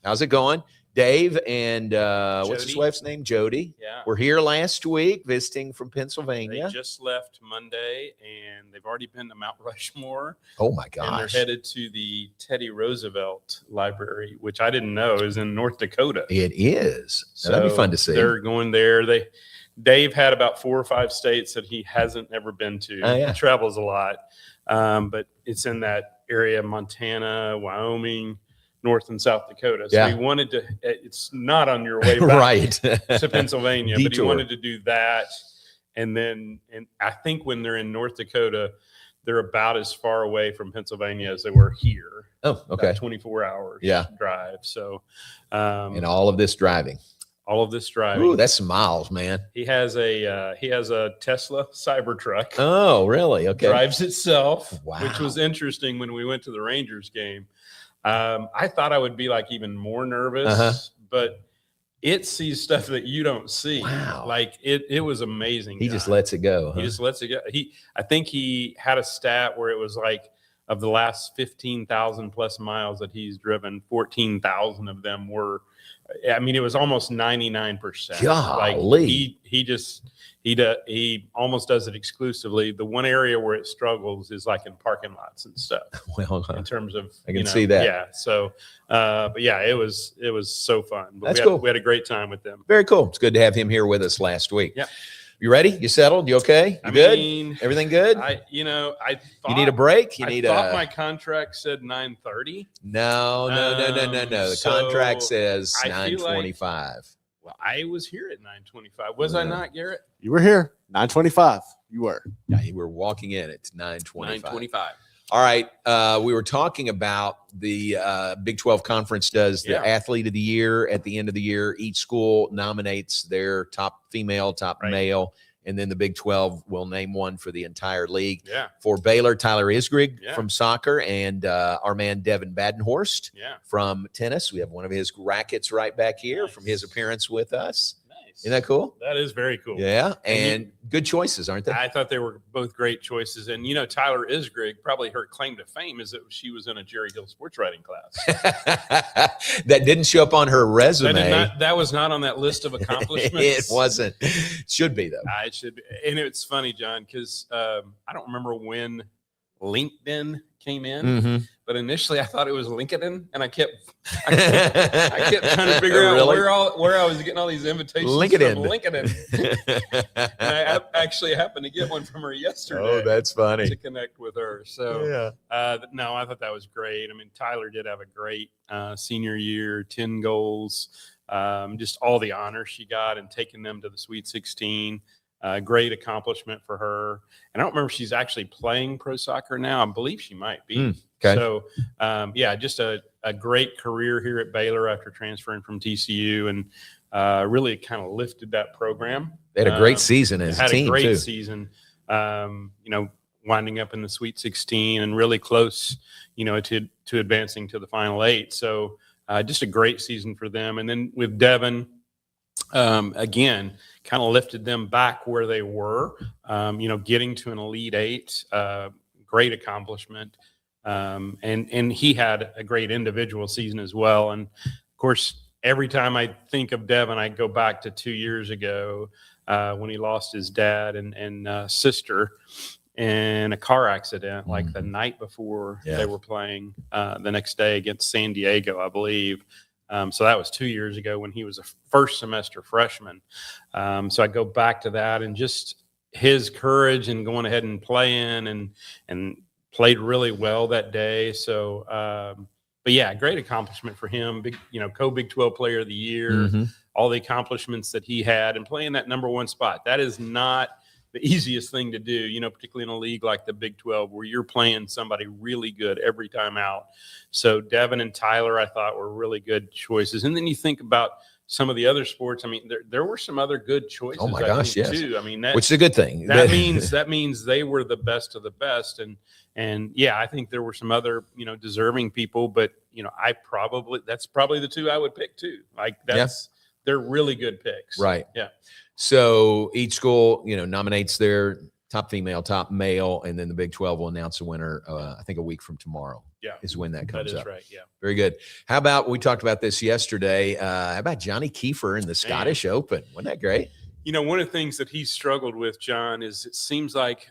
How's it going? Dave and what's his wife's name? Jody. Yeah. We're here last week visiting from Pennsylvania. They just left Monday, and they've already been to Mount Rushmore. Oh, my gosh. And they're headed to the Teddy Roosevelt Library, which I didn't know is in North Dakota. It is. So that'd be fun to see. They're going there. Dave had about 4 or 5 states that he hasn't ever been to. Oh, yeah. He travels a lot, but it's in that area, Montana, Wyoming, North and South Dakota. So he wanted to, it's not on your way back to Pennsylvania, but he wanted to do that. And I think when they're in North Dakota, they're about as far away from Pennsylvania as they were here. Oh, okay. 24 hours drive. So, and all of this driving. Ooh, that's some miles, man. He has a Tesla Cybertruck. Oh, really? Okay. Drives itself, wow. Which was interesting when we went to the Rangers game. I thought I would be like even more nervous, but it sees stuff that you don't see. Wow. Like it was amazing. He just lets it go. He just lets it go. I think he had a stat where it was like of the last 15,000 plus miles that he's driven, 14,000 of them were, I mean, it was almost 99%. Golly. Like he almost does it exclusively. The one area where it struggles is like in parking lots and stuff. Well, in terms of, I can see that. Yeah. So, but yeah, it was so fun. But That's cool. We had a great time with them. Very cool. It's good to have him here with us last week. Yeah. You ready? You settled? You okay? You good? Everything good? I thought you need a break? I thought my contract said 9:30. No. The contract says 9:25. Well, I was here at 9:25. Was I not, Garrett? You were here. 9:25. You were. Yeah, you were walking in at 9:25. 9:25. All right. We were talking about the Big 12 Conference does the Athlete of the Year at the end of the year. Each school nominates their top female, top male, and then the Big 12 will name one for the entire league. Yeah. For Baylor, Tyler Isgrig from soccer, and our man Devin Badenhorst from tennis. We have one of his rackets right back here from his appearance with us. Isn't that cool? That is very cool. Yeah, and good choices, aren't they? I thought they were both great choices. And, Tyler Isgrig, probably her claim to fame is that she was in a Jerry Hill sports writing class. That didn't show up on her resume. That was not on that list of accomplishments. It wasn't. Should be, though. It should be. And it's funny, John, because I don't remember when LinkedIn came in, but initially I thought it was LinkedIn, and I kept trying to figure out where I was getting all these invitations from LinkedIn. And I actually happened to get one from her yesterday. Oh, that's funny. To connect with her. So no, I thought that was great. I mean, Tyler did have a great senior year, 10 goals, just all the honors she got and taking them to the Sweet 16. Great accomplishment for her. And I don't remember if she's actually playing pro soccer now. I believe she might be. Okay. So, just a great career here at Baylor after transferring from TCU, and really kind of lifted that program. They had a great season as a team, had a great season, winding up in the Sweet 16 and really close, to advancing to the Final 8. So just a great season for them. And then with Devin, again, kind of lifted them back where they were, getting to an Elite 8, great accomplishment. And he had a great individual season as well. And of course, every time I think of Devin, I go back to 2 years ago when he lost his dad and sister in a car accident, like the night before they were playing the next day against San Diego, I believe. So that was 2 years ago when he was a first semester freshman. So I go back to that and just his courage and going ahead and playing and played really well that day. So, but yeah, great accomplishment for him. Big, co-Big 12 player of the year, all the accomplishments that he had and playing that number one spot. That is not the easiest thing to do, particularly in a league like the Big 12 where you're playing somebody really good every time out. So Devin and Tyler, I thought, were really good choices. And then you think about some of the other sports. I mean, there were some other good choices. Oh my gosh, yes. Too. I mean, which is a good thing. That means they were the best of the best. And yeah, I think there were some other, deserving people, but that's probably the two I would pick too. Like they're really good picks. Right. Yeah. So each school, nominates their top female, top male, and then the Big 12 will announce the winner, I think a week from tomorrow. Yeah. Is when that comes That is up. right, yeah. Very good. How about, we talked about this yesterday, how about Johnny Keefer in the Scottish Open? Wasn't that great? You know, one of the things that he's struggled with, John, is it seems like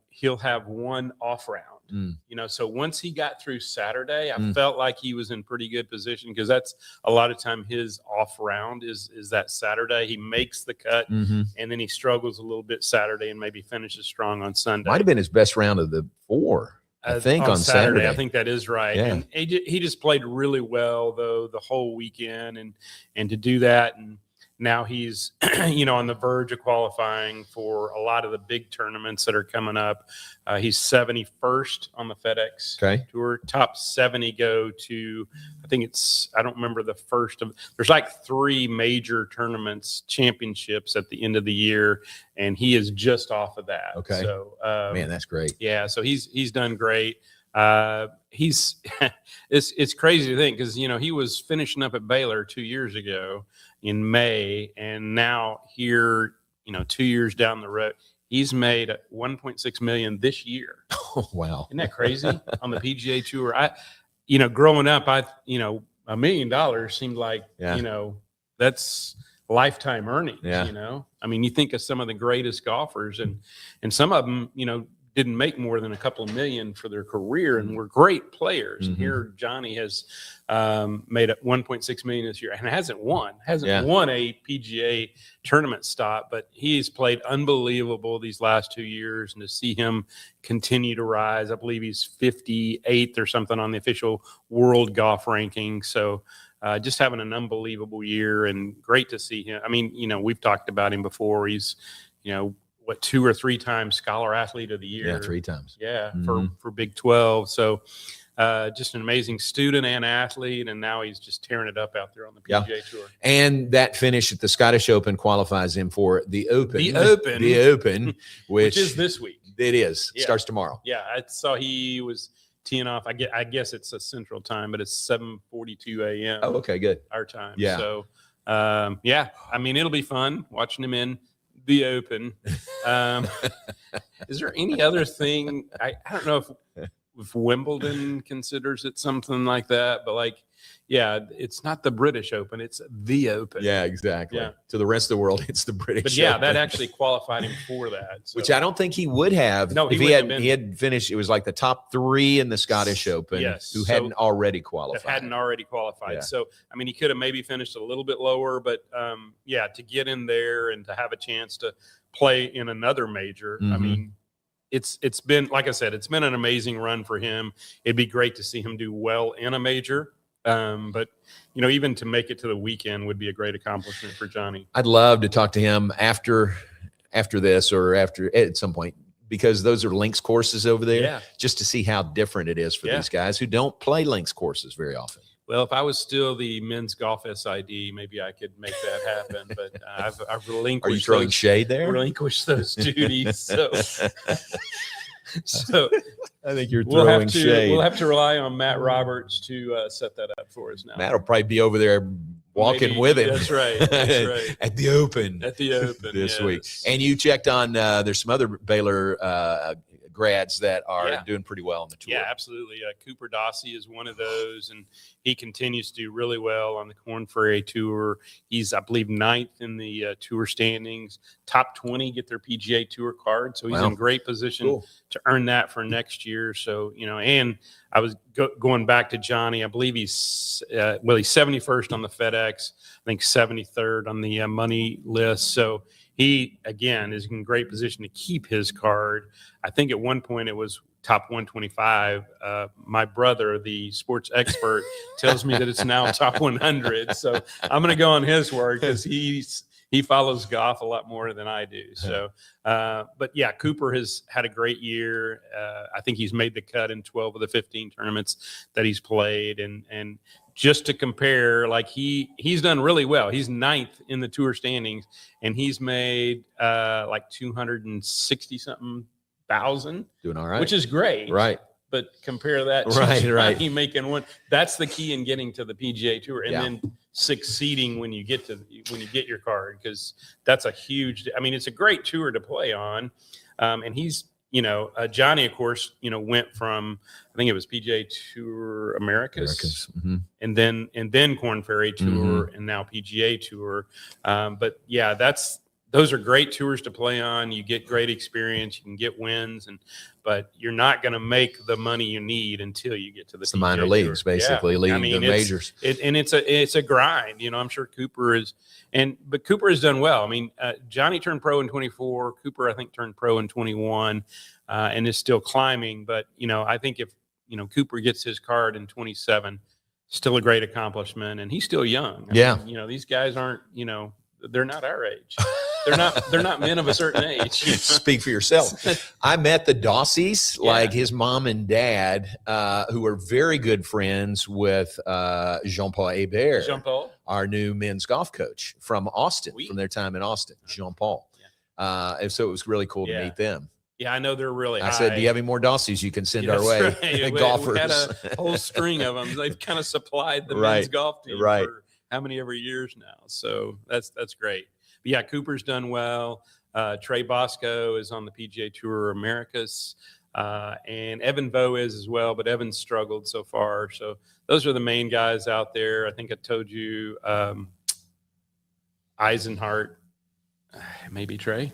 he'll have one off round. You know, so once he got through Saturday, I felt like he was in pretty good position, because that's a lot of time his off round is that Saturday. He makes the cut, and then he struggles a little bit Saturday and maybe finishes strong on Sunday. Might have been his best round of the 4, I think, on Saturday. I think that is right. Yeah. And he just played really well, though, the whole weekend, and to do that. And now he's, you know, on the verge of qualifying for a lot of the big tournaments that are coming up. He's 71st on the FedEx Tour. Top 70 go to, I think it's, I don't remember the first of, there's like 3 major tournaments, championships at the end of the year, and he is just off of that. Okay. So, man, that's great. Yeah. So he's done great. He's it's crazy to think, because, you know, he was finishing up at Baylor 2 years ago in May, and now here, you know, 2 years down the road, he's made $1.6 million this year. Oh, wow. Isn't that crazy? On the PGA Tour. You know, growing up, you know, $1 million seemed like, you know, that's lifetime earnings. You know, I mean, you think of some of the greatest golfers, and some of them, you know, didn't make more than a couple of million for their career and were great players. And here Johnny has made $1.6 million this year, and hasn't won a PGA tournament stop, but he's played unbelievable these last 2 years. And to see him continue to rise, I believe he's 58th or something on the official world golf ranking. So just having an unbelievable year, and great to see him. I mean, you know, we've talked about him before. He's, you know, 2 or 3 times Scholar Athlete of the Year. Yeah, 3 times. Yeah, for Big 12. So just an amazing student and athlete, and now he's just tearing it up out there on the PGA Tour. And that finish at the Scottish Open qualifies him for the Open. which is this week. It is. Yeah. Starts tomorrow. Yeah, I saw he was teeing off. I guess it's a Central Time, but it's 7:42 a.m. Oh, okay, good. Our time. Yeah. So, yeah, I mean, it'll be fun watching him in the Open. Is there any other thing? I don't know if Wimbledon considers it something like that, but like, yeah, it's not the British Open, it's the Open. Yeah, exactly. Yeah. To the rest of the world, it's the British But yeah, Open. that actually qualified him for that. So. Which I don't think he would have if he had finished. It was like the top 3 in the Scottish Open who hadn't already qualified. Yeah. So, I mean, he could have maybe finished a little bit lower, but yeah, to get in there and to have a chance to play in another major, I mean, it's been, like I said, it's been an amazing run for him. It'd be great to see him do well in a major. But, you know, even to make it to the weekend would be a great accomplishment for Johnny. I'd love to talk to him after this or at some point, because those are links courses over there, just to see how different it is for these guys who don't play links courses very often. Well, if I was still the men's golf SID, maybe I could make that happen. But I've relinquished. Are you throwing shade there? Relinquished those duties. So I think you're throwing shade. We'll have to rely on Matt Roberts to set that up for us now. Matt will probably be over there walking with him. That's right. That's right. At the Open this week. And you checked on there's some other Baylor grads that are doing pretty well on the tour. Yeah, absolutely. Cooper Dossie is one of those, and he continues to do really well on the Corn Ferry Tour. He's, I believe, 9th in the tour standings. Top 20 get their PGA Tour card, so he's in great position to earn that for next year. So, you know, and I was going back to Johnny. I believe he's 71st on the FedEx. I think 73rd on the money list. So he, again, is in great position to keep his card. I think at one point it was top 125. My brother, the sports expert, tells me that it's now top 100. So I'm going to go on his word, because he follows golf a lot more than I do. So, but yeah, Cooper has had a great year. I think he's made the cut in 12 of the 15 tournaments that he's played. And just to compare, like he's done really well. He's 9th in the tour standings, and he's made like 260 something thousand. Doing all right. Which is great. Right. But compare that to Johnny making one. That's the key in getting to the PGA Tour, and then succeeding when you get your card, because that's a huge. I mean, it's a great tour to play on. And he's, Johnny, of course, went from, I think it was PGA Tour Americas. Mm-hmm. and then Korn Ferry Tour, and now PGA Tour. But yeah, those are great tours to play on. You get great experience, you can get wins, but you're not going to make the money you need until you get to the PGA minor Tour. leagues, basically, leading the majors. It's a grind. I'm sure Cooper but Cooper has done well. I mean, Johnny turned pro in 24. Cooper, I think, turned pro in 21, and is still climbing. But I think if Cooper gets his card in 27, still a great accomplishment, and he's still young. I mean, these guys aren't. They're not our age. They're not men of a certain age. Speak for yourself. I met the Dossies, like his mom and dad, who are very good friends with Jean-Paul Hébert, our new men's golf coach from Austin, from their time in Austin, Jean-Paul. And so it was really cool to meet them. Yeah, I know they're really high. I said, do you have any more Dossies you can send our way? Right. Golfers. We had a whole string of them. They've kind of supplied the men's golf team for how many ever years now. So that's great. But yeah, Cooper's done well. Trey Bosco is on the PGA Tour Americas. And Evan Vo is as well, but Evan's struggled so far. So those are the main guys out there. I think I told you Eisenhart, maybe Trey.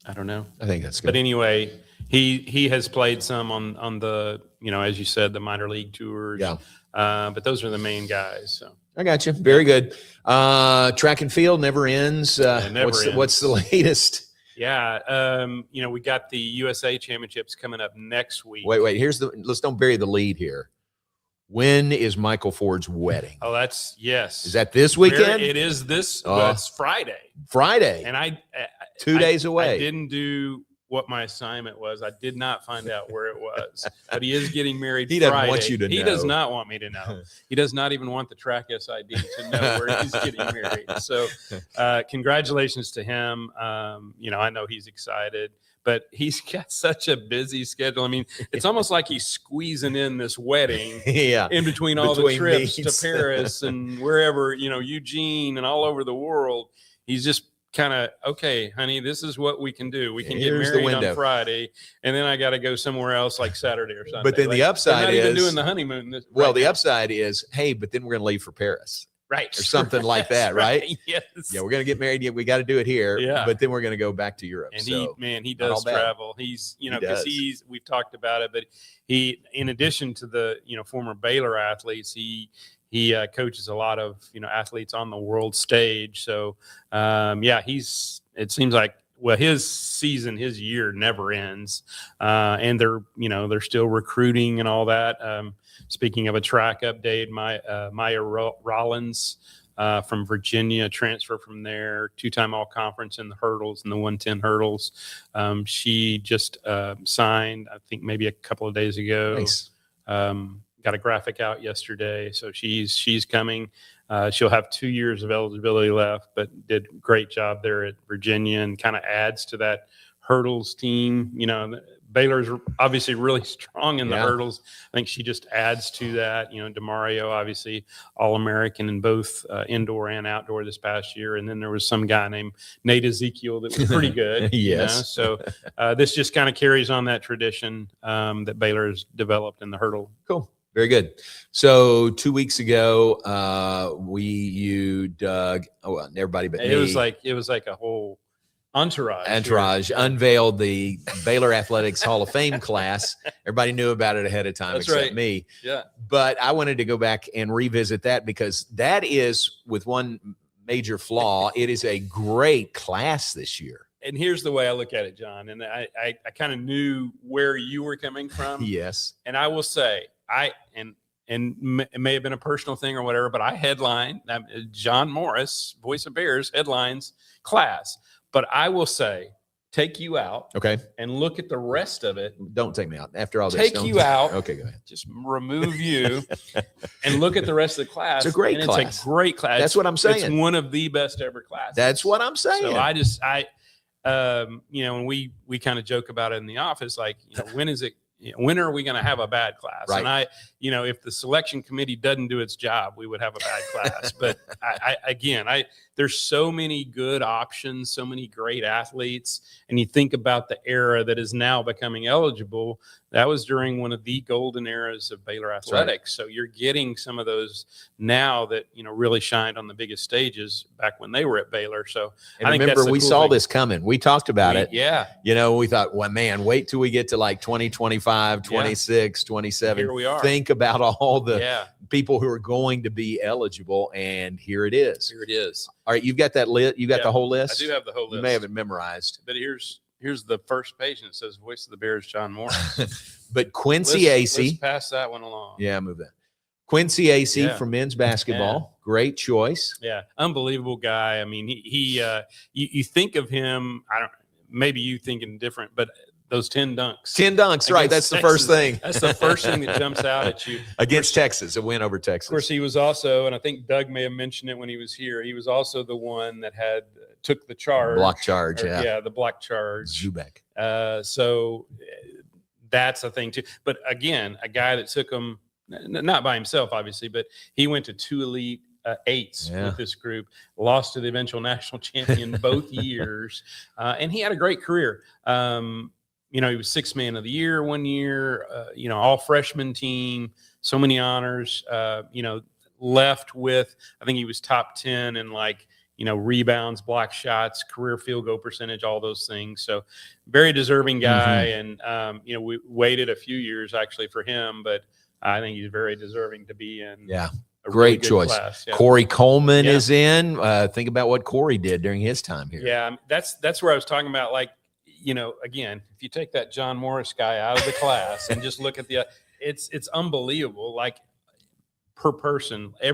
I don't know. I think that's good. But anyway, he has played some on the, as you said, the minor league tours. Yeah. But those are the main guys. So I got you. Very good. Track and field never ends. What's the latest? Yeah. We got the USA Championships coming up next week. Wait. Let's don't bury the lead here. When is Michael Ford's wedding? Oh, yes. Is that this weekend? It is this. It's Friday. Friday. And 2 days away. I didn't do what my assignment was. I did not find out where it was, but he is getting married. He Friday. doesn't want you to know. He does not want me to know. He does not even want the track SID to know where he's getting married. So congratulations to him. I know he's excited, but he's got such a busy schedule. I mean, it's almost like he's squeezing in this wedding in between all the trips to Paris and wherever, Eugene and all over the world. He's just kind of, okay, honey, this is what we can do. We can get married on Friday, and then I got to go somewhere else like Saturday or Sunday. But then the upside is, not even doing the honeymoon. The upside is, hey, but then we're going to leave for Paris. Right. Or something like that, right? Yes. Yeah, we're going to get married. Yeah, we got to do it here. Yeah. But then we're going to go back to Europe. And he does travel. He's, because we've talked about it, but he, in addition to the, former Baylor athletes, he coaches a lot of, athletes on the world stage. So, it seems like, his year never ends. And they're still recruiting and all that. Speaking of a track update, Maya Rollins from Virginia, transfer from there, 2-time all conference in the hurdles and the 110 hurdles. She just signed, I think maybe a couple of days ago. Nice. Got a graphic out yesterday, so she's coming. She'll have 2 years of eligibility left, but did a great job there at Virginia and kind of adds to that hurdles team. Baylor's obviously really strong in the hurdles. I think she just adds to that. DeMario, obviously All-American in both indoor and outdoor this past year. And then there was some guy named Nate Ezekiel that was pretty good. Yes. So this just kind of carries on that tradition that Baylor has developed in the hurdle. Cool. Very good. So 2 weeks ago, you, Doug, everybody but me. It was like a whole entourage unveiled the Baylor Athletics Hall of Fame class. Everybody knew about it ahead of time. That's except right. me. Yeah. But I wanted to go back and revisit that because that is, with one major flaw, it is a great class this year. And here's the way I look at it, John. And I kind of knew where you were coming from. Yes. And I will say, it may have been a personal thing or whatever, but I headline John Morris, voice of Bears, headlines class. But I will say, take you out, okay, and look at the rest of it. Don't take me out after all this. Take you out. Okay, go ahead. Just remove you, and look at the rest of the class. It's a great class. It's a great class. That's what I'm saying. It's one of the best ever classes. That's what I'm saying. So when we kind of joke about it in the office, like, when is it? when are we going to have a bad class? Right. And if the selection committee doesn't do its job, we would have a bad class. But there's so many good options, so many great athletes. And you think about the era that is now becoming eligible. That was during one of the golden eras of Baylor Athletic. Right. So you're getting some of those now that, really shined on the biggest stages back when they were at Baylor. So and I remember we saw this coming. We talked about it. Yeah. We thought, well, man, wait till we get to like 2025, 26, 27. Here we are. Think about all the people who are going to be eligible. And here it is. Here it is. All right. You've got that lit. You got the whole list? I do have the whole list. You may have it memorized. But here's the first page, and it says Voice of the Bears, John Morris. But Quincy Acey. Let's pass that one along. Yeah, move that. Quincy Acey for men's basketball. Great choice. Yeah, unbelievable guy. I mean, you think of him, maybe you thinking different, but those 10 dunks. 10 dunks, right. That's the first thing. That's the first thing that jumps out at you. Against Texas, a win over Texas. Of course, he was also, and I think Doug may have mentioned it when he was here, he was also the one that took the charge. Block charge, Yeah, the block charge. Zubek. So that's a thing, too. But again, a guy that took him, not by himself, obviously, but he went to 2 Elite Eights with this group, lost to the eventual national champion both years, and he had a great career. He was 6th man of the year one year, all freshman team, so many honors, left with, I think he was top 10 in rebounds, block shots, career field goal percentage, all those things. So very deserving guy. And, we waited a few years actually for him, but I think he's very deserving to be in. Yeah. Great really choice. Class. Yeah. Corey Coleman is in. Think about what Corey did during his time here. Yeah. That's where I was talking about. Again, if you take that John Morris guy out of the class and just look at it's unbelievable. Per person, I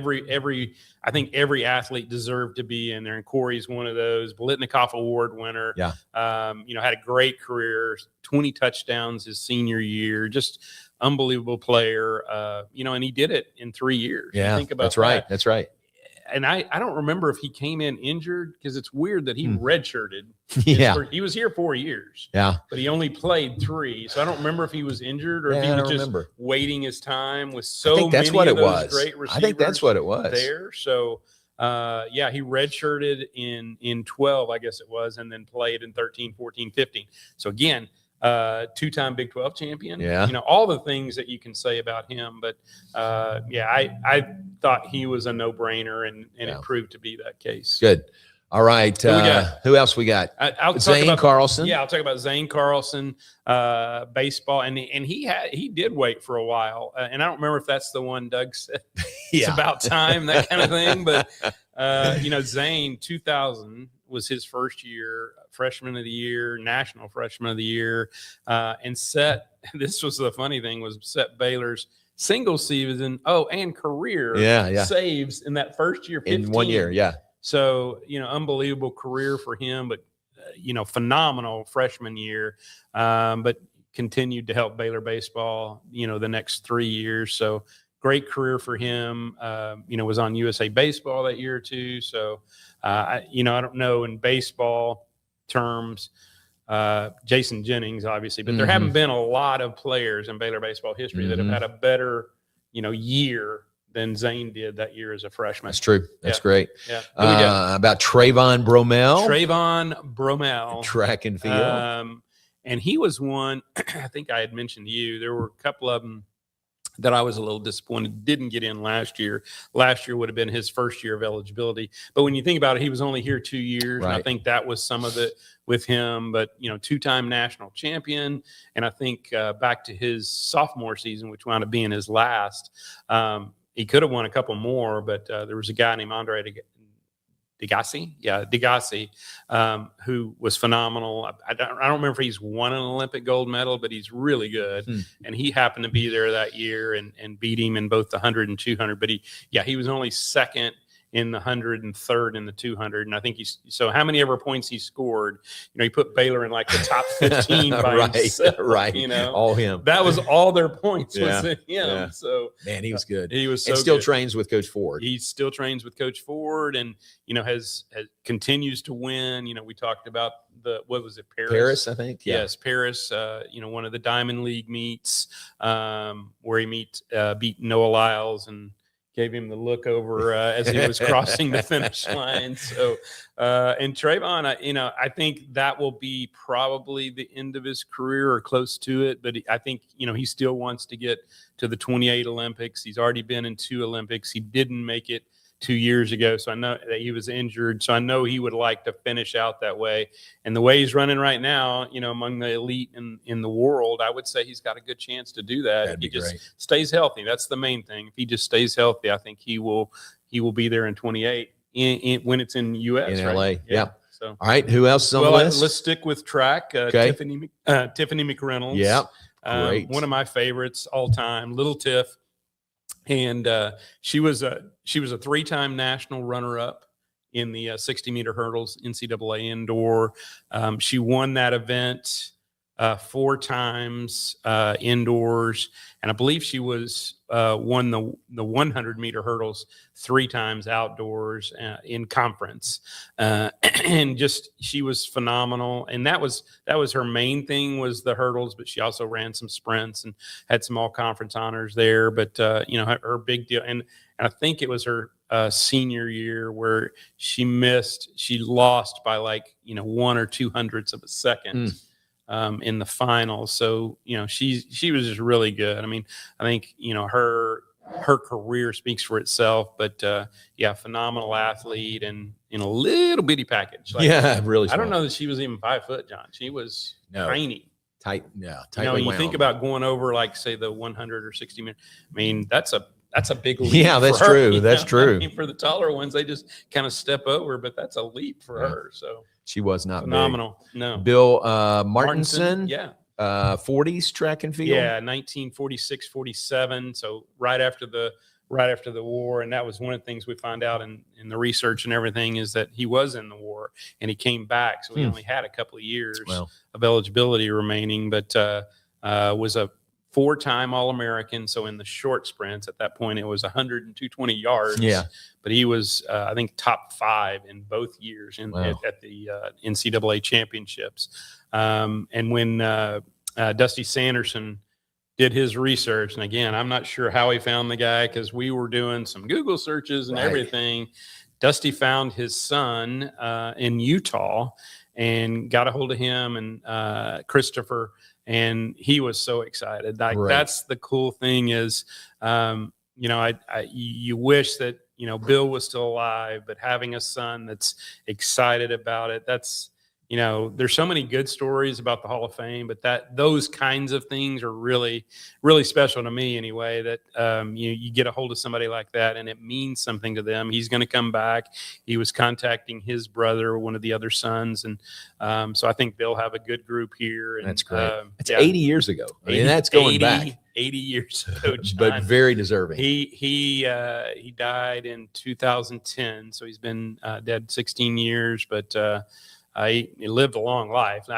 think every athlete deserved to be in there, and Corey's one of those. Bolitnikoff Award winner. Yeah. Had a great career, 20 touchdowns his senior year, just unbelievable player. And he did it in 3 years. Yeah, think about that's right. That's right. And I don't remember if he came in injured, because it's weird that he redshirted. He was here 4 years. Yeah. But he only played 3. So I don't remember if he was injured or if he was just waiting his time with so many of those great receivers. I think that's what it was. There. So, he redshirted in 12, I guess it was, and then played in 13, 14, 15. So again, 2-time Big 12 champion. Yeah. All the things that you can say about him. But I thought he was a no-brainer, and it proved to be that case. Good. All right. Who else we got? Zane Carlson. Yeah, I'll talk about Zane Carlson, baseball, and he did wait for a while, and I don't remember if that's the one Doug said it's about time, that kind of thing. But Zane, 2000 was his first year, freshman of the year, national freshman of the year, and this was the funny thing, was set Baylor's single season and career saves in that first year, 15. In 1 year. Yeah. So, unbelievable career for him, but, phenomenal freshman year, but continued to help Baylor baseball, the next 3 years. So great career for him, was on USA Baseball that year too. So, I don't know in baseball terms, Jason Jennings, obviously, but there haven't been a lot of players in Baylor baseball history that have had a better, year than Zane did that year as a freshman. That's true. That's great. Yeah. About Trayvon Bromell. Track and field. And he was one, I think I had mentioned to you, there were a couple of them that I was a little disappointed didn't get in last year. Last year would have been his first year of eligibility. But when you think about it, he was only here 2 years. Right. And I think that was some of it with him. But, 2-time national champion. And I think back to his sophomore season, which wound up being his last, he could have won a couple more, but there was a guy named Andre Degassi, who was phenomenal. I don't remember if he's won an Olympic gold medal, but he's really good. And he happened to be there that year and beat him in both the 100 and 200. But he was only second in the 100 and third in the 200. And I think so how many ever points he scored, he put Baylor in like the top 15 by himself, right. All him. That was all their points Yeah. was in him. Yeah. So man, he was good. He was so and still good. trains with Coach Ford. He still trains with Coach Ford, and has continues to win. We talked about what was it, Paris, I think. Yeah. Yes, Paris. One of the Diamond League meets where he beat Noah Lyles and gave him the look over as he was crossing the finish line. So, and Trayvon, I think that will be probably the end of his career or close to it. But I think, he still wants to get to the 28 Olympics. He's already been in 2 Olympics. He didn't make it 2 years ago. So I know that he was injured. So I know he would like to finish out that way. And the way he's running right now, among the elite in the world, I would say he's got a good chance to do that. That'd be if he just great. stays healthy. That's the main thing. If he just stays healthy, I think he will be there in 28 when it's in U.S. In right? LA. Yeah. So, all right. Who else is on the list? Let's stick with track. Okay. Tiffany McReynolds. Yeah. Great. One of my favorites all time, Little Tiff. And she was a 3-time national runner-up in the 60-meter hurdles NCAA indoor. She won that event 4 times indoors, and I believe she won the 100-meter hurdles 3 times outdoors in conference. And just she was phenomenal, and that was her main thing, was the hurdles, but she also ran some sprints and had some all-conference honors there. But her big deal, and I think it was her senior year where she lost by 1 or 2 hundredths of a second. In the final. So, she was just really good. I mean, I think, her career speaks for itself, but phenomenal athlete and in a little bitty package. Really small. I don't know that she was even 5 foot, John. She was tiny. Tight. You think about going over say the 100 or 60 minutes. I mean, that's a big leap. Yeah, that's for her, true. That's true. I mean, for the taller ones, they just kind of step over, but that's a leap for her. So she was not phenomenal. big. No. Bill Martinson. Yeah. 40s track and field. Yeah, 1946, 47. So right after the war, and that was one of the things we found out in the research and everything, is that he was in the war and he came back. So he only had a couple of years of eligibility remaining, but was a 4-time All-American. So in the short sprints at that point, it was 100 and 220 yards. Yeah. But he was, I think, top 5 in both years at the NCAA championships. And when Dusty Sanderson did his research, and again, I'm not sure how he found the guy because we were doing some Google searches and everything. Dusty found his son in Utah and got a hold of him and Christopher, and he was so excited. That's the cool thing is, you wish that, Bill was still alive, but having a son that's excited about it, that's, there's so many good stories about the Hall of Fame, but those kinds of things are really, really special to me anyway, that you get a hold of somebody like that and it means something to them. He's going to come back. He was contacting his brother, one of the other sons. And so I think they'll have a good group here. And that's great. It's 80 years ago. I mean, that's going back. 80 years ago, John. But very deserving. He died in 2010. So he's been dead 16 years, but he lived a long life.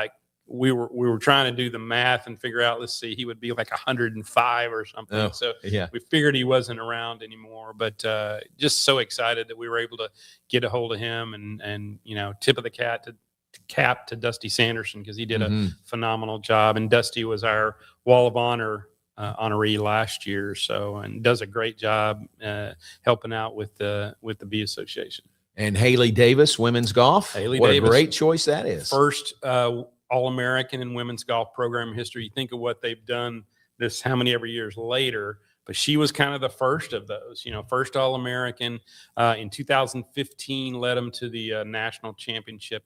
We were trying to do the math and figure out, let's see, he would be like 105 or something. We figured he wasn't around anymore, but just so excited that we were able to get a hold of him and tip of the cap to Dusty Sanderson, because he did a phenomenal job. And Dusty was our Wall of Honor honoree last year, and does a great job helping out with the B Association. And Haley Davis, women's golf. What a great choice that is. First All-American in women's golf program history. You think of what they've done how many ever years later, but she was kind of the first of those, first All-American in 2015, led them to the national championship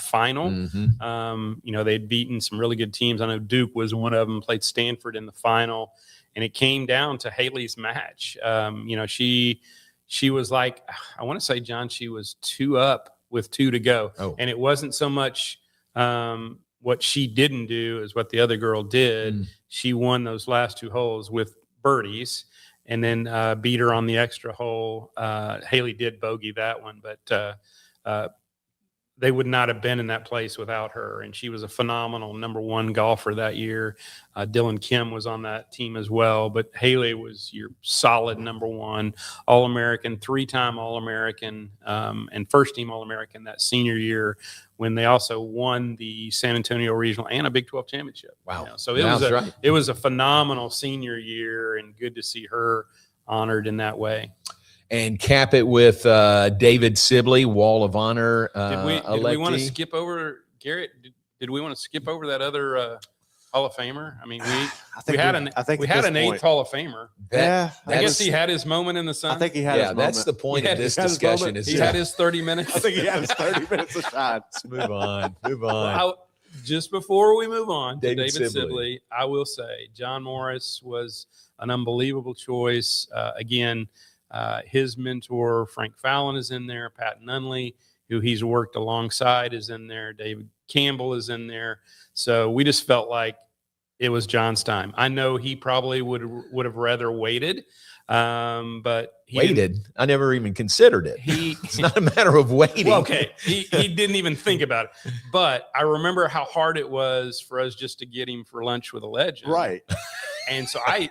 final. They'd beaten some really good teams. I know Duke was one of them, played Stanford in the final, and it came down to Haley's match. She was like, I want to say, John, she was 2 up with 2 to go. And it wasn't so much what she didn't do as what the other girl did. She won those last 2 holes with birdies and then beat her on the extra hole. Haley did bogey that one, but they would not have been in that place without her. And she was a phenomenal #1 golfer that year. Dylan Kim was on that team as well, but Haley was your solid #1 All-American, 3-time All-American, and first-team All-American that senior year when they also won the San Antonio Regional and a Big 12 championship. Wow. So it was a phenomenal senior year, and good to see her honored in that way. And cap it with David Sibley, Wall of Honor. Did we want to skip over Garrett? Did we want to skip over that other Hall of Famer? I mean, we had an 8th Hall of Famer. I guess he had his moment in the sun. I think he had. Yeah, that's the point of this discussion. He had his 30 minutes. I think he had his 30 minutes of shine. Let's move on. Move on. Just before we move on to David Sibley, Sibley, I will say John Morris was an unbelievable choice. Again. His mentor, Frank Fallon, is in there. Pat Nunley, who he's worked alongside, is in there. David Campbell is in there. So we just felt like it was John's time. I know he probably would have rather waited, but he waited. I never even considered it. It's not a matter of waiting. Well, okay, he didn't even think about it. But I remember how hard it was for us just to get him for lunch with a legend, right? And so I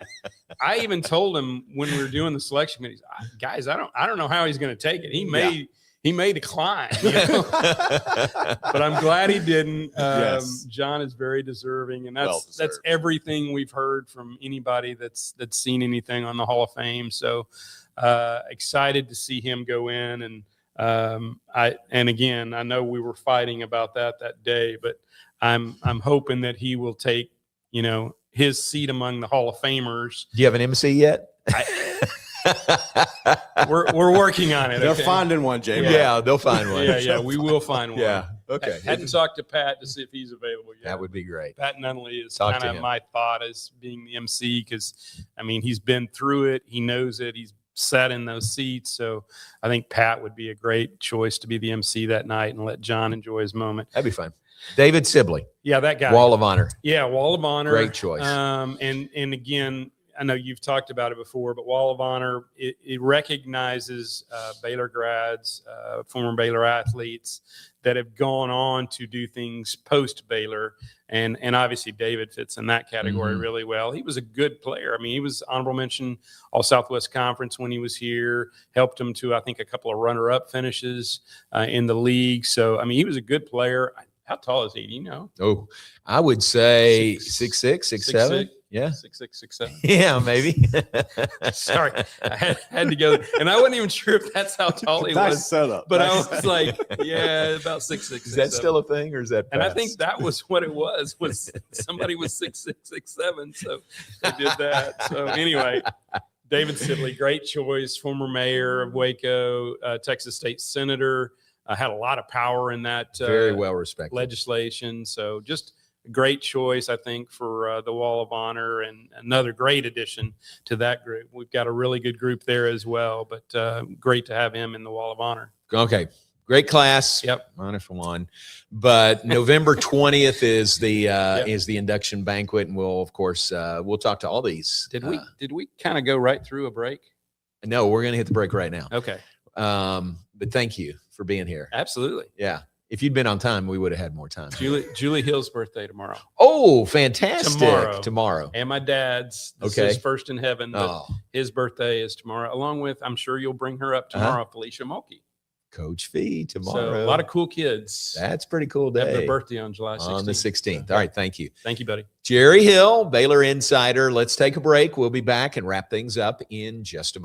even told him when we were doing the selection committees, guys, I don't know how he's going to take it. He may decline, you know? But I'm glad he didn't. Yes. John is very deserving, and that's everything we've heard from anybody that's seen anything on the Hall of Fame. So excited to see him go in, and again, I know we were fighting about that day, but I'm hoping that he will take, you know, his seat among the Hall of Famers. Do you have an MC yet? We're working on it. They're finding one, Jamie. Yeah, they'll find one. Yeah, we will find one. Yeah, okay. Hadn't talked to Pat to see if he's available yet. That would be great. Pat Nunley is kind of my thought as being the MC because, I mean, he's been through it. He knows it. He's sat in those seats. So I think Pat would be a great choice to be the MC that night and let John enjoy his moment. That'd be fine. David Sibley. Yeah, that guy. Wall of Honor. Yeah, Wall of Honor. Great choice. And again, I know you've talked about it before, but Wall of Honor, it recognizes Baylor grads, former Baylor athletes that have gone on to do things post Baylor. And obviously David fits in that category really well. He was a good player. I mean, he was honorable mention All Southwest Conference when he was here, helped him to, I think, a couple of runner-up finishes in the league. So, I mean, he was a good player. How tall is he? Do you know? Oh, I would say 6'6", 6'7". Yeah. 6'6", 6'7". Yeah, maybe. Sorry. I had to go. And I wasn't even sure if that's how tall he Nice was. setup. But I was like, yeah, about 6'6". Is that still a thing or is that And I past? think that was what it was somebody was 6'6", 6'7". So they did that. So anyway, David Sibley, great choice, former mayor of Waco, Texas State Senator. Had a lot of power in that very well respected legislation. So just a great choice, I think, for the Wall of Honor and another great addition to that group. We've got a really good group there as well, but great to have him in the Wall of Honor. Okay. Great class. Yep. Minus one. But November 20th is the induction banquet. And we'll, of course, we'll talk to all these. Did we kind of go right through a break? No, we're going to hit the break right now. Okay. But thank you for being here. Absolutely. Yeah. If you'd been on time, we would have had more time. Julie Hill's birthday tomorrow. Oh, fantastic. Tomorrow. And my dad's. This is first in heaven. But his birthday is tomorrow, along with, I'm sure you'll bring her up tomorrow, Felicia Mulkey. Coach Fee tomorrow. So a lot of cool kids. That's a pretty cool day. Have their birthday on July 16th. On the 16th. All right. Thank you. Thank you, buddy. Jerry Hill, Baylor Insider. Let's take a break. We'll be back and wrap things up in just a moment.